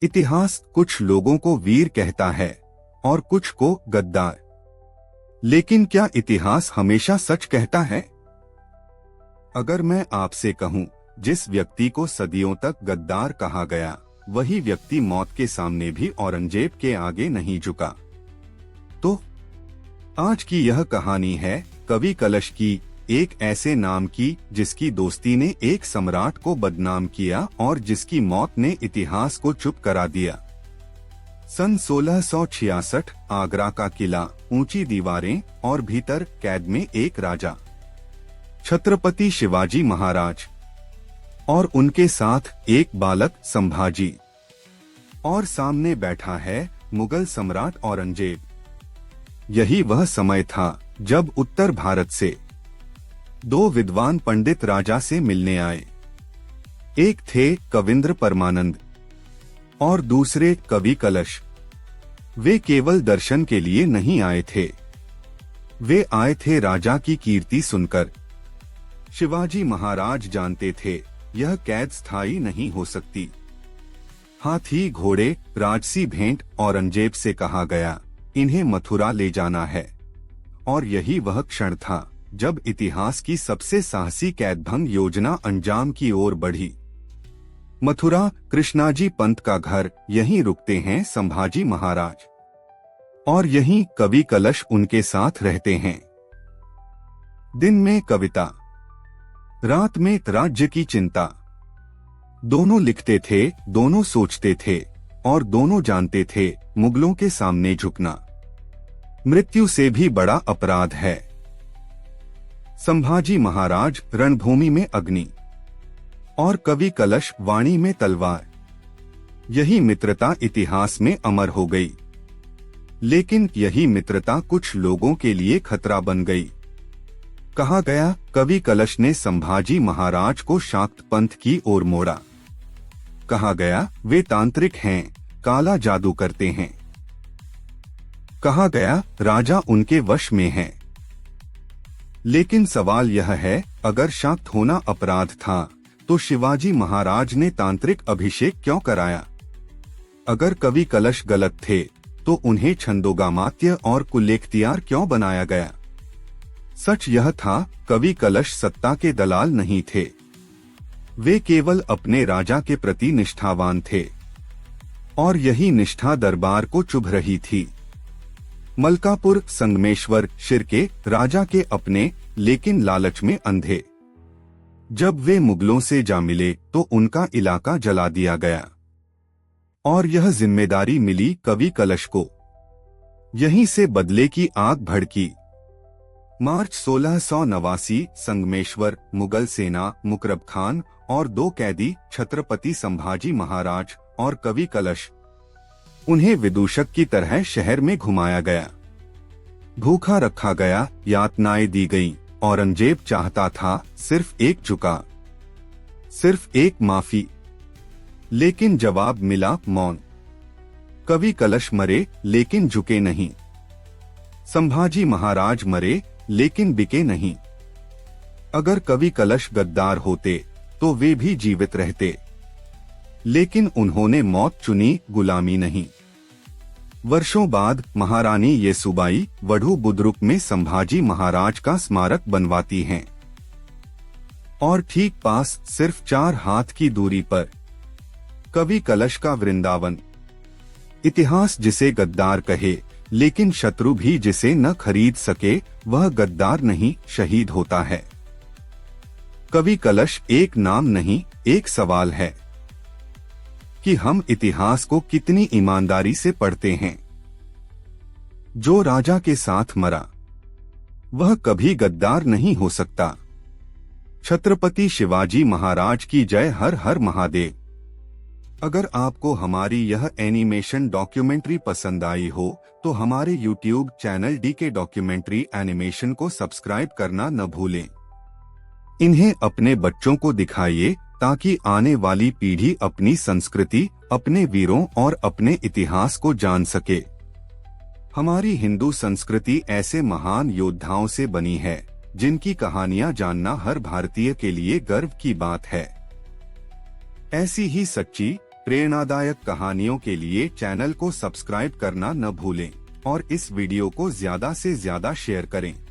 इतिहास कुछ लोगों को वीर कहता है और कुछ को गद्दार। लेकिन क्या इतिहास हमेशा सच कहता है? अगर मैं आपसे कहूं, जिस व्यक्ति को सदियों तक गद्दार कहा गया, वही व्यक्ति मौत के सामने भी औरंगजेब के आगे नहीं झुका, तो आज की यह कहानी है कवि कलश की, एक ऐसे नाम की जिसकी दोस्ती ने एक सम्राट को बदनाम किया और जिसकी मौत ने इतिहास को चुप करा दिया। सन 1666 आगरा का किला, ऊंची दीवारें और भीतर कैद में एक राजा, छत्रपति शिवाजी महाराज, और उनके साथ एक बालक संभाजी, और सामने बैठा है मुगल सम्राट औरंगजेब। यही वह समय था जब उत्तर भारत से दो विद्वान पंडित राजा से मिलने आए। एक थे कविंद्र परमानंद और दूसरे कवि कलश। वे केवल दर्शन के लिए नहीं आए थे, वे आए थे राजा की कीर्ति सुनकर। शिवाजी महाराज जानते थे यह कैद स्थायी नहीं हो सकती। हाथी घोड़े राजसी भेंट औरंगजेब से कहा गया, इन्हें मथुरा ले जाना है। और यही वह क्षण था जब इतिहास की सबसे साहसी कैदभंग योजना अंजाम की ओर बढ़ी। मथुरा, कृष्णाजी पंत का घर, यहीं रुकते हैं संभाजी महाराज, और यहीं कवि कलश उनके साथ रहते हैं। दिन में कविता, रात में राज्य की चिंता। दोनों लिखते थे, दोनों सोचते थे, और दोनों जानते थे मुगलों के सामने झुकना मृत्यु से भी बड़ा अपराध है। संभाजी महाराज रणभूमि में अग्नि और कवि कलश वाणी में तलवार। यही मित्रता इतिहास में अमर हो गई। लेकिन यही मित्रता कुछ लोगों के लिए खतरा बन गई। कहा गया कवि कलश ने संभाजी महाराज को शाक्त पंथ की ओर मोड़ा। कहा गया वे तांत्रिक हैं, काला जादू करते हैं। कहा गया राजा उनके वश में है। लेकिन सवाल यह है, अगर शाक्त होना अपराध था तो शिवाजी महाराज ने तांत्रिक अभिषेक क्यों कराया? अगर कवि कलश गलत थे तो उन्हें छंदोगामात्य और कुल्लेख्तियार क्यों बनाया गया? सच यह था, कवि कलश सत्ता के दलाल नहीं थे, वे केवल अपने राजा के प्रति निष्ठावान थे, और यही निष्ठा दरबार को चुभ रही थी। मलकापुर, संगमेश्वर, शिरके राजा के अपने, लेकिन लालच में अंधे। जब वे मुगलों से जा मिले तो उनका इलाका जला दिया गया, और यह जिम्मेदारी मिली कवि कलश को। यहीं से बदले की आग भड़की। मार्च 1689, संगमेश्वर, मुगल सेना, मुकरब खान और दो कैदी, छत्रपति संभाजी महाराज और कवि कलश। उन्हें विदूषक की तरह शहर में घुमाया गया, भूखा रखा गया, यातनाएं दी गईं। औरंगजेब चाहता था सिर्फ एक झुका, सिर्फ एक माफी, लेकिन जवाब मिला मौन। कवि कलश मरे लेकिन झुके नहीं, संभाजी महाराज मरे लेकिन बिके नहीं। अगर कवि कलश गद्दार होते तो वे भी जीवित रहते, लेकिन उन्होंने मौत चुनी, गुलामी नहीं। वर्षों बाद महारानी येसुबाई वढ़ू बुद्रुक में संभाजी महाराज का स्मारक बनवाती हैं, और ठीक पास, सिर्फ 4 हाथ की दूरी पर, कवि कलश का वृंदावन। इतिहास जिसे गद्दार कहे, लेकिन शत्रु भी जिसे न खरीद सके, वह गद्दार नहीं, शहीद होता है। कवि कलश एक नाम नहीं, एक सवाल है कि हम इतिहास को कितनी ईमानदारी से पढ़ते हैं। जो राजा के साथ मरा, वह कभी गद्दार नहीं हो सकता। छत्रपति शिवाजी महाराज की जय। हर हर महादेव। अगर आपको हमारी यह एनिमेशन डॉक्यूमेंट्री पसंद आई हो तो हमारे YouTube channel DK documentary animation को सब्सक्राइब करना न भूलें। इन्हें अपने बच्चों को दिखाइए ताकि आने वाली पीढ़ी अपनी संस्कृति, अपने वीरों और अपने इतिहास को जान सके। हमारी हिंदू संस्कृति ऐसे महान योद्धाओं से बनी है जिनकी कहानियां जानना हर भारतीय के लिए गर्व की बात है। ऐसी ही सच्ची, प्रेरणादायक कहानियों के लिए चैनल को सब्सक्राइब करना न भूलें और इस वीडियो को ज्यादा से ज्यादा शेयर करें।